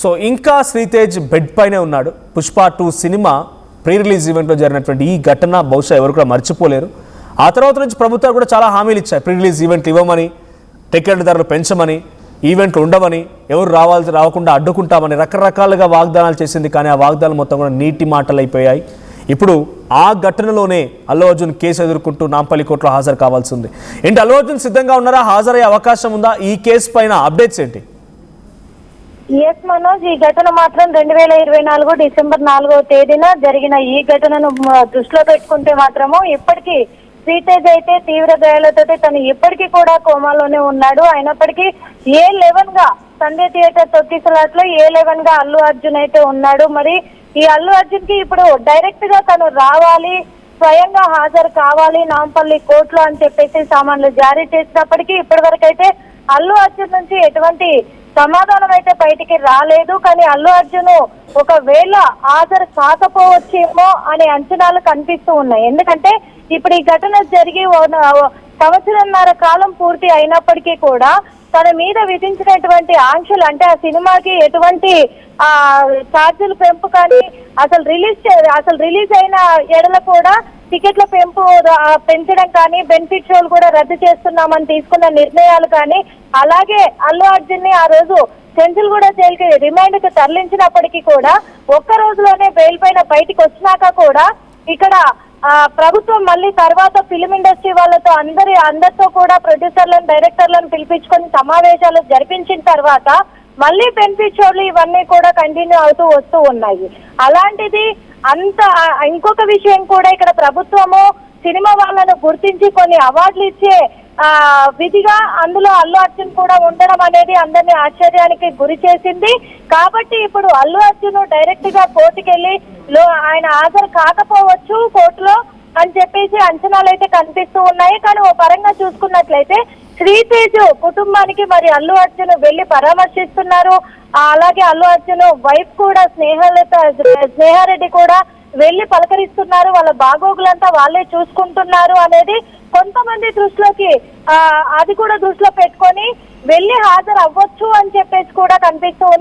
So ఇంకా Sritej bed పైనే ఉన్నాడు. పుష్ప 2 సినిమా ప్రీ రిలీజ్ ఈవెంట్లో జరిగినటువంటి ఈ ఘటన బహుశా ఎవరు కూడా మర్చిపోలేరు. ఆ తర్వాత నుంచి ప్రభుత్వాలు కూడా చాలా హామీలు ఇచ్చాయి. ప్రీ రిలీజ్ ఈవెంట్లు ఇవ్వమని, టికెట్ ధరలు పెంచమని, ఈవెంట్లు ఉండవని, ఎవరు రాకుండా అడ్డుకుంటామని రకరకాలుగా వాగ్దానాలు చేసింది. కానీ ఆ వాగ్దానాలు మొత్తం కూడా నీటి మాటలు అయిపోయాయి. ఇప్పుడు ఆ ఘటనలోనే అల్లు అర్జున్ కేసు ఎదుర్కొంటూ నాంపల్లి కోర్టులో హాజరు కావాల్సి ఉంది. ఏంటి అల్లు అర్జున్ సిద్ధంగా ఉన్నారా? హాజరయ్యే అవకాశం ఉందా? ఈ కేసు పైన అప్డేట్స్ ఏంటి? ఎస్ మనోజ్, ఈ ఘటన మాత్రం 2024 డిసెంబర్ 4వ తేదీన జరిగిన ఈ ఘటనను దృష్టిలో పెట్టుకుంటే మాత్రము ఇప్పటికీ శ్రీతేజ్ అయితే తీవ్ర గాయాలతో తను ఇప్పటికీ కూడా కోమాలోనే ఉన్నాడు. అయినప్పటికీ A11 గా సంధ్య థియేటర్ తొక్కిసలాట్లో A11 గా అల్లు అర్జున్ అయితే ఉన్నాడు. మరి ఈ అల్లు అర్జున్ కి ఇప్పుడు డైరెక్ట్ గా తను రావాలి, స్వయంగా హాజరు కావాలి నాంపల్లి కోర్టులో అని చెప్పేసి సామాన్లు జారీ చేసినప్పటికీ ఇప్పటి వరకు అయితే అల్లు అర్జున్ నుంచి ఎటువంటి సమాధానం అయితే బయటికి రాలేదు. కానీ అల్లు అర్జున్ ఒకవేళ హాజరు కాకపోవచ్చేమో అనే అంచనాలు కనిపిస్తూ ఉన్నాయి. ఎందుకంటే ఇప్పుడు ఈ ఘటన జరిగి 1.5 సంవత్సరాల కాలం పూర్తి అయినప్పటికీ కూడా తన మీద విధించినటువంటి ఆంక్షలు, అంటే ఆ సినిమాకి ఎటువంటి ఛార్జీలు పెంపు కానీ అసలు రిలీజ్ అయిన ఎడల కూడా టికెట్ల పెంచడం కానీ, బెనిఫిట్ షోలు కూడా రద్దు చేస్తున్నామని తీసుకున్న నిర్ణయాలు కానీ, అలాగే అల్లు అర్జున్ ని ఆ రోజు సెంచల్గూడ జైలుకి రిమాండ్ కు తరలించినప్పటికీ కూడా ఒక్క రోజులోనే బెయిల్ పైన బయటికి వచ్చినాక కూడా ఇక్కడ ప్రభుత్వం మళ్ళీ తర్వాత ఫిలిం ఇండస్ట్రీ వాళ్ళతో అందరితో కూడా ప్రొడ్యూసర్లను, డైరెక్టర్లను పిలిపించుకొని సమావేశాలు జరిపించిన తర్వాత మళ్ళీ బెనిఫిట్ షోలు ఇవన్నీ కూడా కంటిన్యూ అవుతూ వస్తూ ఉన్నాయి. అలాంటిది ఇంకొక విషయం కూడా ఇక్కడ ప్రభుత్వము సినిమా వాళ్ళను గుర్తించి కొన్ని అవార్డులు ఇచ్చే విధిగా అందులో అల్లు అర్జున్ కూడా ఉండడం అనేది అందరినీ ఆశ్చర్యానికి గురి చేసింది. కాబట్టి ఇప్పుడు అల్లు అర్జున్ డైరెక్ట్ గా కోర్టుకెళ్లి ఆయన హాజరు కాకపోవచ్చు కోర్టులో అని చెప్పేసి అంచనాలు అయితే కనిపిస్తూ ఉన్నాయి. కానీ ఓ పరంగా చూసుకున్నట్లయితే శ్రీతేజ్ కుటుంబానికి మరి అల్లు అర్జున్ వెళ్లి పరామర్శిస్తున్నారు. అలాగే అల్లు అర్జున్ వైఫ్ కూడా స్నేహారెడ్డి కూడా వెళ్లి పలకరిస్తున్నారు. వాళ్ళ బాగోగులంతా వాళ్ళే చూసుకుంటున్నారు అనేది కొంతమంది దృష్టిలోకి అది కూడా దృష్టిలో పెట్టుకొని వెళ్లి హాజరు అవ్వచ్చు అని చెప్పేసి కూడా కనిపిస్తూ ఉంది.